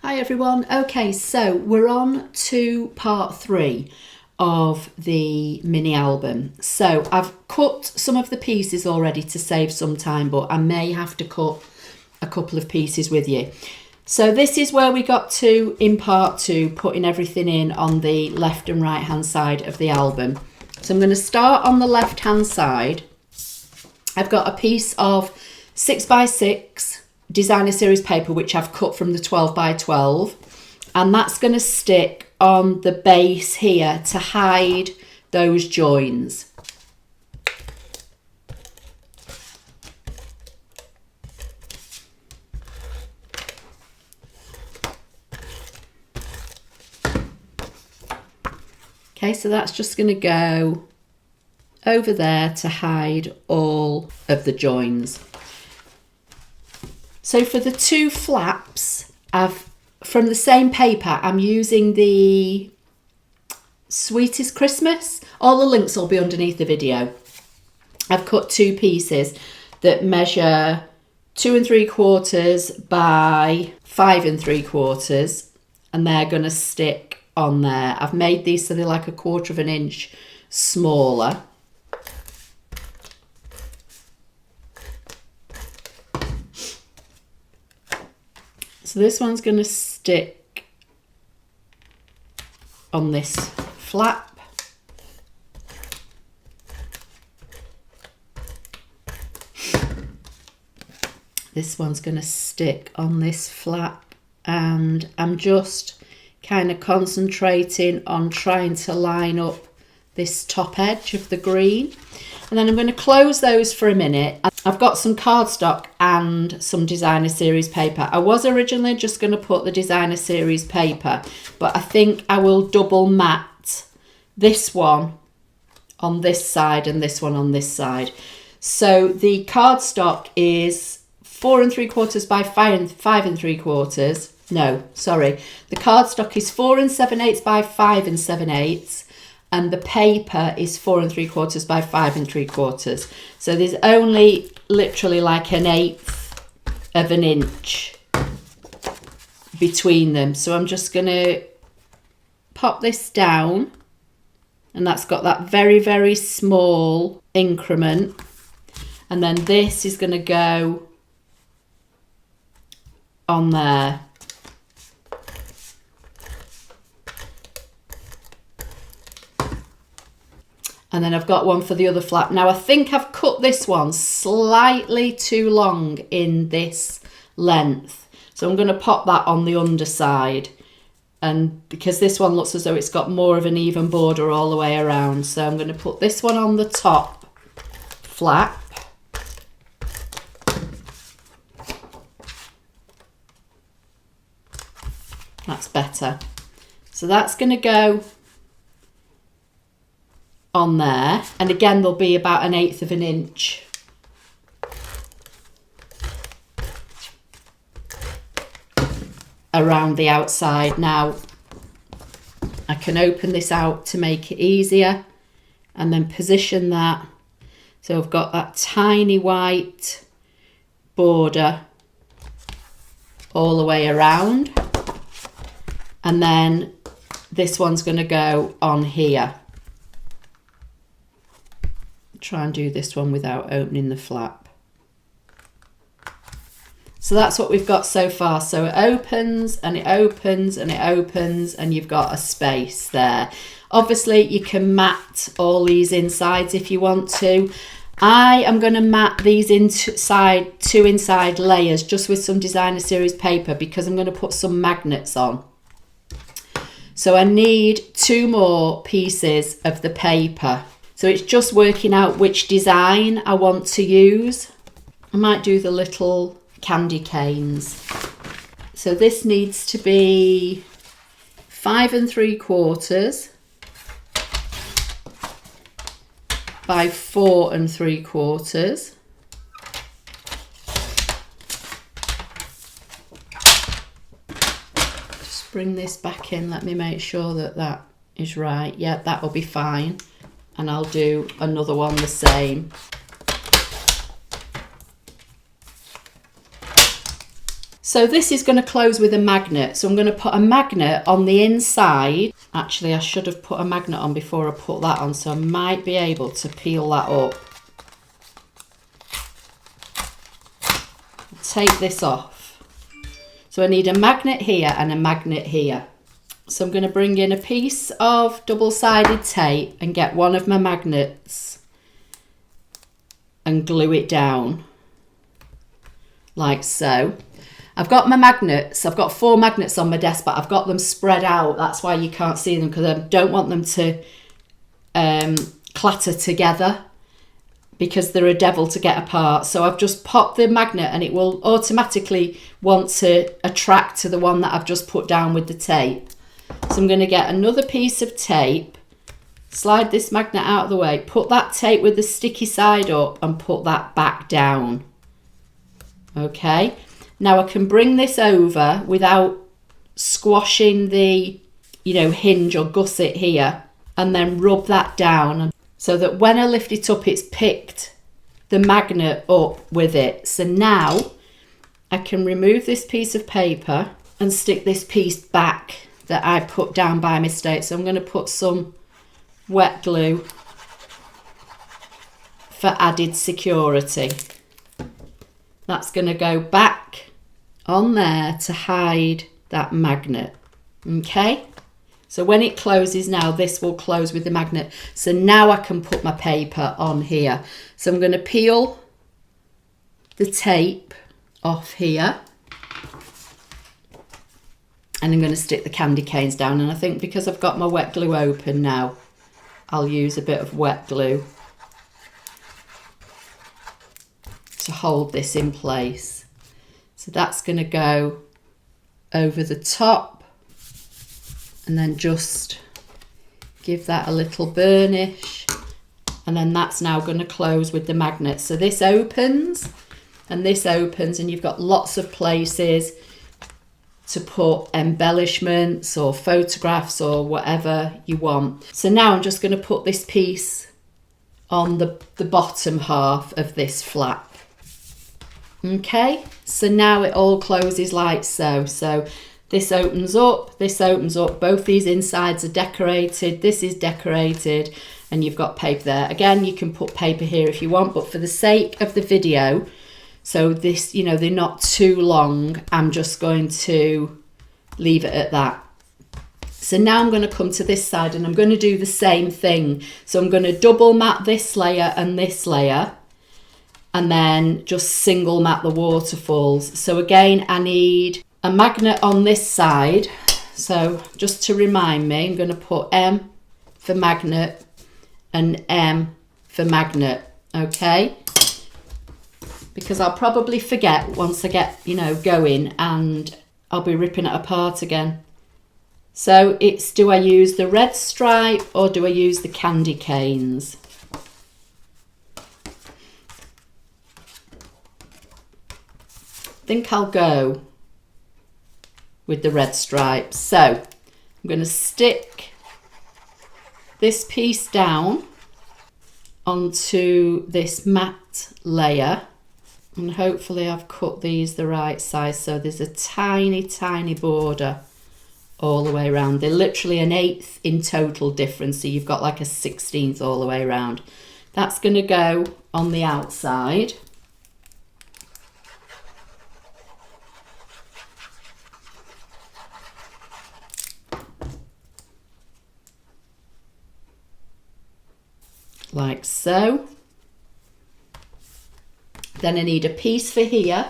Hi everyone. Okay, so we're on to part 3 of the mini album. So I've cut some of the pieces already to save some time, but I may have to cut a couple of pieces with you. So this is where we got to in part 2, putting everything in on the left and right hand side of the album. So I'm going to start on the left hand side. I've got a piece of 6x6 designer series paper which I've cut from the 12x12, and that's going to stick on the base here to hide those joins. Okay, so that's just going to go over there to hide all of the joins. So for the 2 flaps, from the same paper, I'm using the Sweetest Christmas. All the links will be underneath the video. I've cut 2 pieces that measure 2 3/4 by 5 3/4, and they're going to stick on there. I've made these so they're like 1/4 of an inch smaller. So this one's going to stick on this flap. This one's going to stick on this flap, and I'm just kind of concentrating on trying to line up this top edge of the green. And then I'm going to close those for a minute. I've got some cardstock and some designer series paper. I was originally just going to put the designer series paper, but I think I will double mat this one on this side and this one on this side. So the cardstock is 4 3/4 by 5 3/4. No, sorry. The cardstock is 4 7/8 by 5 7/8. And the paper is 4 3/4 by 5 3/4. So there's only literally like 1/8 of an inch between them. So I'm just going to pop this down, and that's got that very, very small increment. And then this is going to go on there. And then I've got one for the other flap. Now I think I've cut this one slightly too long in this length. So I'm going to pop that on the underside. And because this one looks as though it's got more of an even border all the way around. So I'm going to put this one on the top flap. That's better. So that's going to go on there, and again there'll be about 1/8 of an inch around the outside. Now I can open this out to make it easier and then position that so I've got that tiny white border all the way around, and then this one's going to go on here. Try and do this one without opening the flap. So that's what we've got so far. So it opens and it opens and it opens, and you've got a space there. Obviously you can mat all these insides if you want to. I am going to mat these inside 2 inside layers just with some designer series paper because I'm going to put some magnets on. So I need 2 more pieces of the paper. So it's just working out which design I want to use. I might do the little candy canes. So this needs to be 5 3/4 by 4 3/4. Just bring this back in. Let me make sure that that is right. Yeah, that will be fine. And I'll do another one the same. So this is going to close with a magnet. So I'm going to put a magnet on the inside. Actually, I should have put a magnet on before I put that on, so I might be able to peel that up. Take this off. So I need a magnet here and a magnet here. So I'm going to bring in a piece of double-sided tape and get one of my magnets and glue it down like so. I've got my magnets. I've got 4 magnets on my desk, but I've got them spread out. That's why you can't see them, because I don't want them to clatter together, because they're a devil to get apart. So I've just popped the magnet and it will automatically want to attract to the one that I've just put down with the tape. So I'm going to get another piece of tape, slide this magnet out of the way, put that tape with the sticky side up and put that back down. Okay, now I can bring this over without squashing the, hinge or gusset here, and then rub that down so that when I lift it up, it's picked the magnet up with it. So now I can remove this piece of paper and stick this piece back that I put down by mistake. So I'm going to put some wet glue for added security. That's going to go back on there to hide that magnet. Okay, so when it closes now, this will close with the magnet. So now I can put my paper on here. So I'm going to peel the tape off here. And I'm going to stick the candy canes down. And I think because I've got my wet glue open now, I'll use a bit of wet glue to hold this in place. So that's going to go over the top and then just give that a little burnish, and then that's now going to close with the magnet. So this opens and this opens, and you've got lots of places to put embellishments or photographs or whatever you want. So now I'm just going to put this piece on the bottom half of this flap. Okay, so now it all closes like so. So this opens up, both these insides are decorated, this is decorated, and you've got paper there. Again, you can put paper here if you want, but for the sake of the video, so this, they're not too long, I'm just going to leave it at that. So now I'm going to come to this side and I'm going to do the same thing. So I'm going to double mat this layer and this layer, and then just single mat the waterfalls. So again, I need a magnet on this side. So just to remind me, I'm going to put M for magnet and M for magnet, okay? Because I'll probably forget once I get, going, and I'll be ripping it apart again. So it's, do I use the red stripe or do I use the candy canes? I think I'll go with the red stripes. So I'm going to stick this piece down onto this matte layer, and hopefully I've cut these the right size, so there's a tiny border all the way around. They're literally 1/8 in total difference, so you've got like a 16th all the way around. That's going to go on the outside. Like so. Then I need a piece for here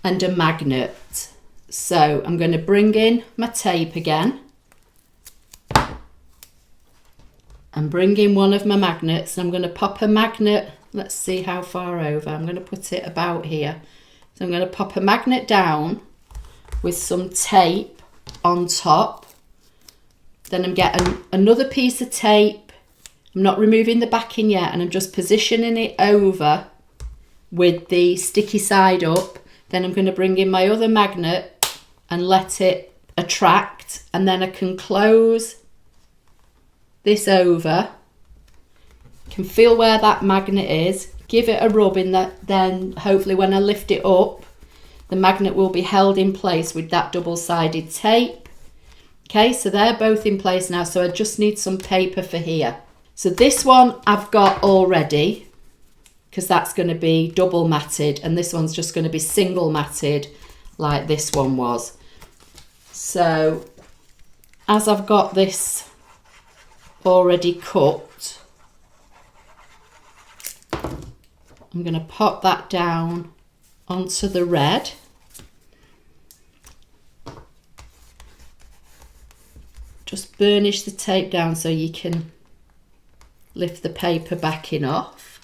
and a magnet. So I'm going to bring in my tape again and bring in one of my magnets. I'm going to pop a magnet, let's see how far over, I'm going to put it about here. So I'm going to pop a magnet down with some tape on top. Then I'm getting another piece of tape. I'm not removing the backing yet, and I'm just positioning it over with the sticky side up. Then I'm going to bring in my other magnet and let it attract, and then I can close this over. Can feel where that magnet is, give it a rub in that, then hopefully when I lift it up, the magnet will be held in place with that double-sided tape. Okay, so they're both in place now, so I just need some paper for here. So this one I've got already, because that's going to be double matted, and this one's just going to be single matted like this one was. So as I've got this already cut, I'm going to pop that down onto the red. Just burnish the tape down so you can lift the paper backing off.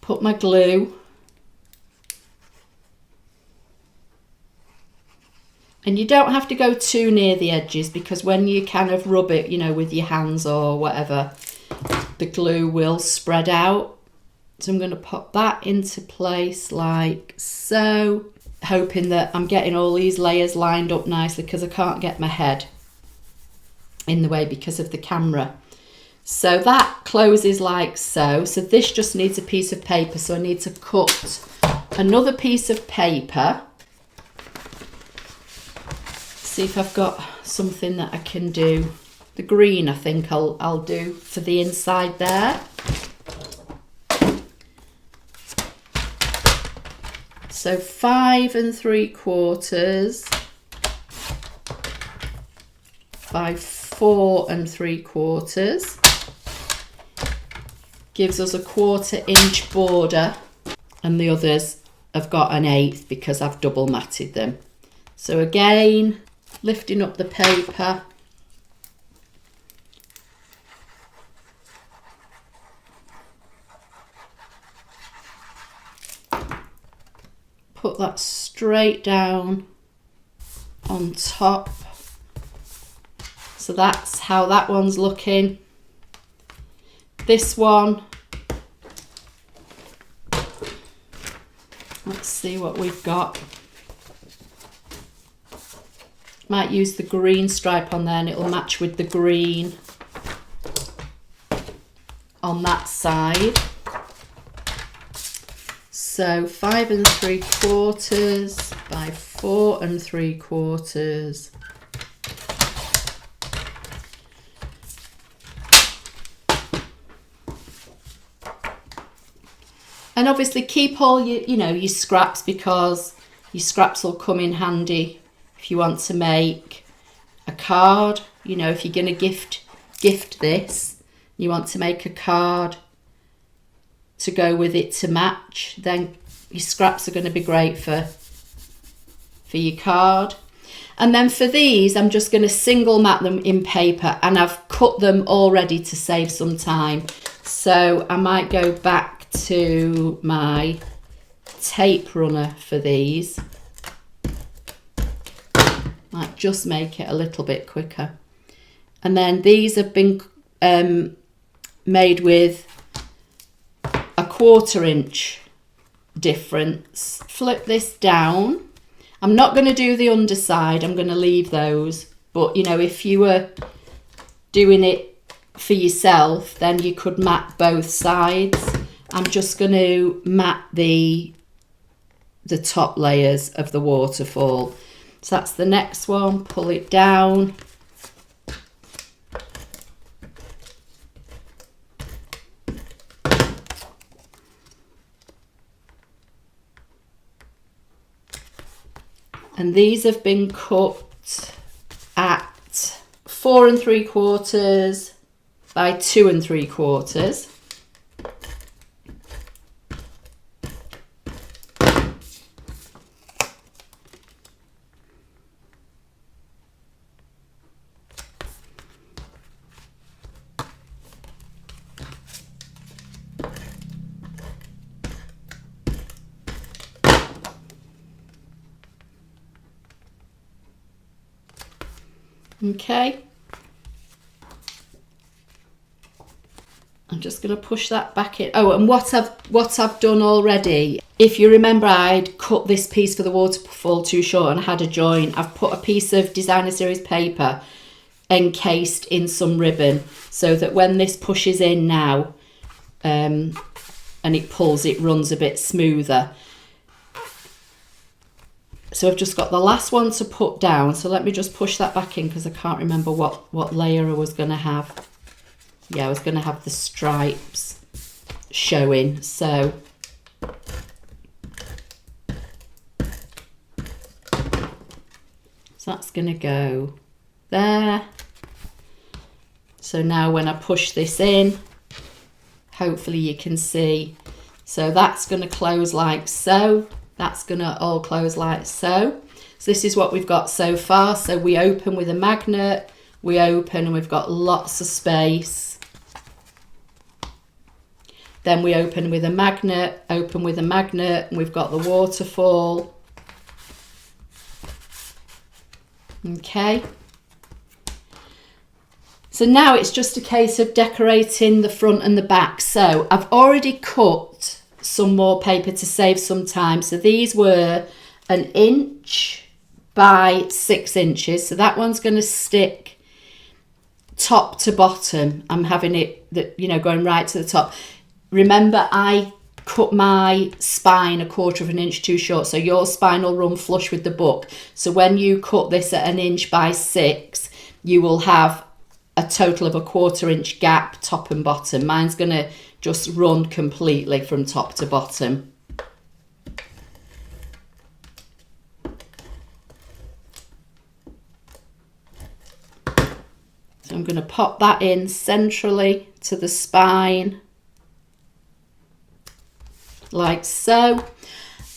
Put my glue. And you don't have to go too near the edges, because when you kind of rub it, you know, with your hands or whatever, the glue will spread out. So I'm going to pop that into place like so, hoping that I'm getting all these layers lined up nicely, because I can't get my head in the way because of the camera. So that closes like so. So this just needs a piece of paper. So I need to cut another piece of paper. See if I've got something that I can do. The green I think I'll do for the inside there. So 5 3/4 by 4 3/4 gives us a 1/4 inch border, and the others have got an 1/8 because I've double matted them. So again, lifting up the paper, put that straight down on top. So that's how that one's looking. This one, let's see what we've got. Might use the green stripe on there and it'll match with the green on that side. So 5 3/4 by 4 3/4. And obviously keep all your, your scraps, because your scraps will come in handy if you want to make a card. If you're going to gift this, you want to make a card to go with it to match, then your scraps are going to be great for your card. And then for these, I'm just going to single mat them in paper, and I've cut them already to save some time. So I might go back to my tape runner for these. Might just make it a little bit quicker. And then these have been made with a 1/4 inch difference. Flip this down. I'm not going to do the underside, I'm going to leave those, but if you were doing it for yourself, then you could mat both sides. I'm just going to mat the top layers of the waterfall. So that's the next one. Pull it down. And these have been cut at 4 3/4 by 2 3/4. Okay, I'm just going to push that back in. Oh, and what I've done already, if you remember, I'd cut this piece for the waterfall too short and had a join. I've put a piece of designer series paper encased in some ribbon, so that when this pushes in now and it pulls, it runs a bit smoother. So I've just got the last one to put down. So let me just push that back in because I can't remember what layer I was going to have. Yeah, I was going to have the stripes showing. So that's going to go there. So now when I push this in, hopefully you can see. So that's going to close like so. That's going to all close like so. So this is what we've got so far. So we open with a magnet, we open and we've got lots of space. Then we open with a magnet, open with a magnet, and we've got the waterfall. Okay. So now it's just a case of decorating the front and the back. So I've already cut some more paper to save some time. So these were 1 inch by 6 inches. So that one's going to stick top to bottom. I'm having it, going right to the top. Remember, I cut my spine 1/4 of an inch too short. So your spine will run flush with the book. So when you cut this at 1 inch by 6, you will have a total of 1/4 inch gap top and bottom. Mine's going to just run completely from top to bottom. So I'm going to pop that in centrally to the spine, like so.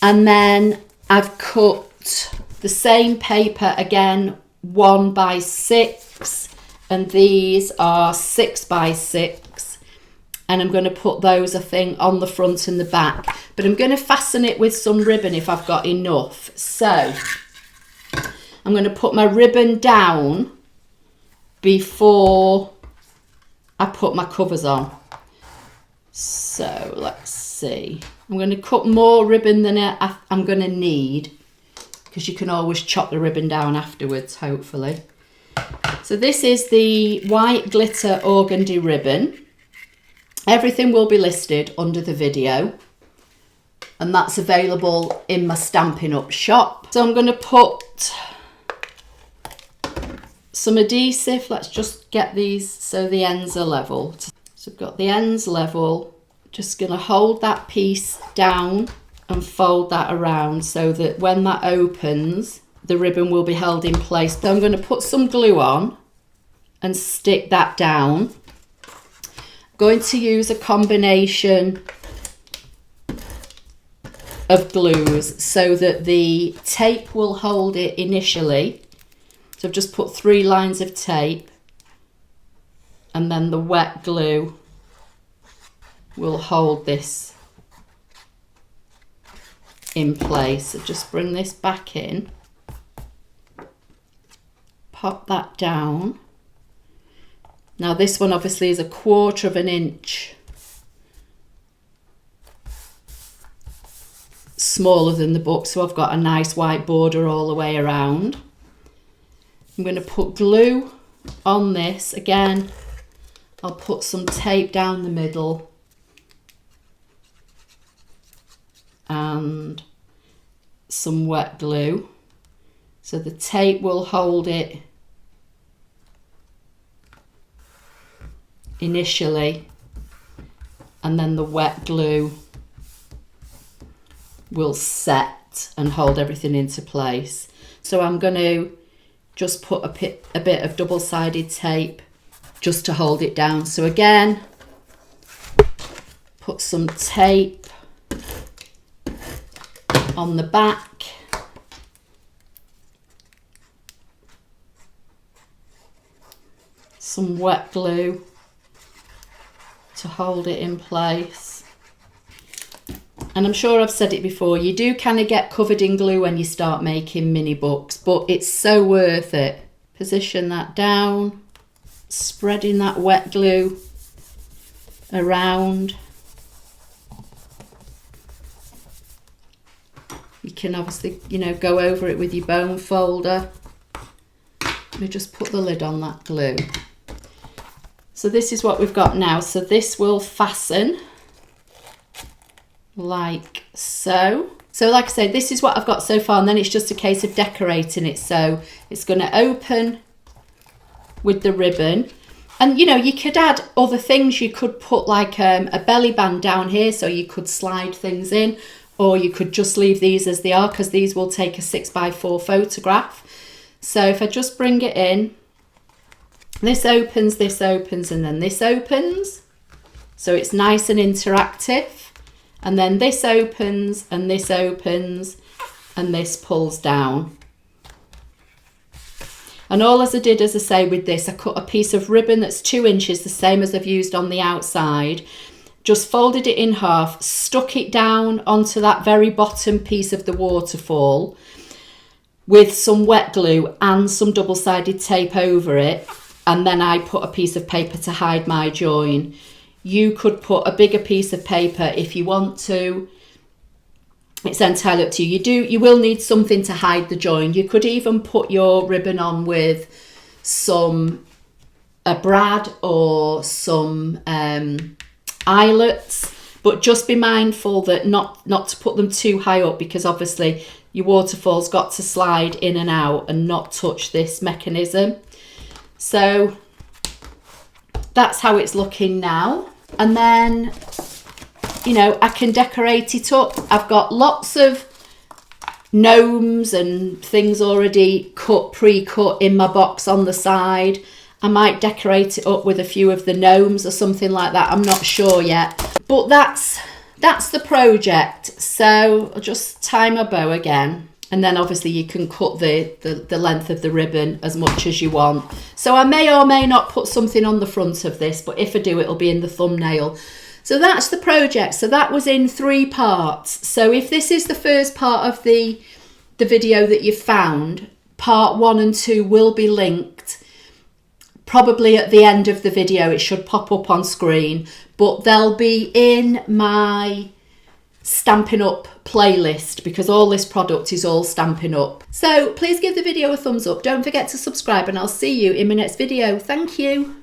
And then I've cut the same paper again, 1 by 6, and these are 6 by 6. And I'm going to put those, I think, on the front and the back. But I'm going to fasten it with some ribbon if I've got enough. So I'm going to put my ribbon down before I put my covers on. So let's see. I'm going to cut more ribbon than I'm going to need, because you can always chop the ribbon down afterwards, hopefully. So this is the white glitter organdy ribbon. Everything will be listed under the video, and that's available in my Stampin' Up shop. So I'm going to put some adhesive. Let's just get these so the ends are level. So I've got the ends level. Just going to hold that piece down and fold that around so that when that opens, the ribbon will be held in place. So I'm going to put some glue on and stick that down. Going to use a combination of glues so that the tape will hold it initially. So I've just put 3 lines of tape, and then the wet glue will hold this in place. So just bring this back in, pop that down. Now this one obviously is 1/4 of an inch smaller than the book, so I've got a nice white border all the way around. I'm going to put glue on this. Again, I'll put some tape down the middle and some wet glue. So the tape will hold it initially, and then the wet glue will set and hold everything into place. So I'm going to just put a bit of double-sided tape just to hold it down. So again, put some tape on the back, some wet glue to hold it in place. And I'm sure I've said it before, you do kind of get covered in glue when you start making mini books, but it's so worth it. Position that down, spreading that wet glue around. You can obviously, go over it with your bone folder. Let me just put the lid on that glue. So this is what we've got now. So this will fasten like so. So like I say, this is what I've got so far, and then it's just a case of decorating it. So it's going to open with the ribbon. And, you know, you could add other things. You could put like a belly band down here, so you could slide things in, or you could just leave these as they are, because these will take a 6x4 photograph. So if I just bring it in, this opens, and then this opens. So it's nice and interactive. And then this opens, and this opens, and this pulls down. And all as I did, as I say, with this, I cut a piece of ribbon that's 2 inches, the same as I've used on the outside, just folded it in half, stuck it down onto that very bottom piece of the waterfall with some wet glue and some double-sided tape over it, and then I put a piece of paper to hide my join. You could put a bigger piece of paper if you want to. It's entirely up to you. You will need something to hide the join. You could even put your ribbon on with a brad or some eyelets, but just be mindful that not to put them too high up, because obviously your waterfall's got to slide in and out and not touch this mechanism. So that's how it's looking now. And then, you know, I can decorate it up. I've got lots of gnomes and things already pre-cut in my box on the side. I might decorate it up with a few of the gnomes or something like that. I'm not sure yet. But that's the project. So I'll just tie my bow again. And then obviously you can cut the length of the ribbon as much as you want. So I may or may not put something on the front of this, but if I do, it'll be in the thumbnail. So that's the project. So that was in 3 parts. So if this is the first part of the video that you've found, part 1 and 2 will be linked. Probably at the end of the video, it should pop up on screen, but they'll be in my Stampin' Up playlist, because all this product is all Stampin' Up. So please give the video a thumbs up. Don't forget to subscribe, and I'll see you in my next video. Thank you.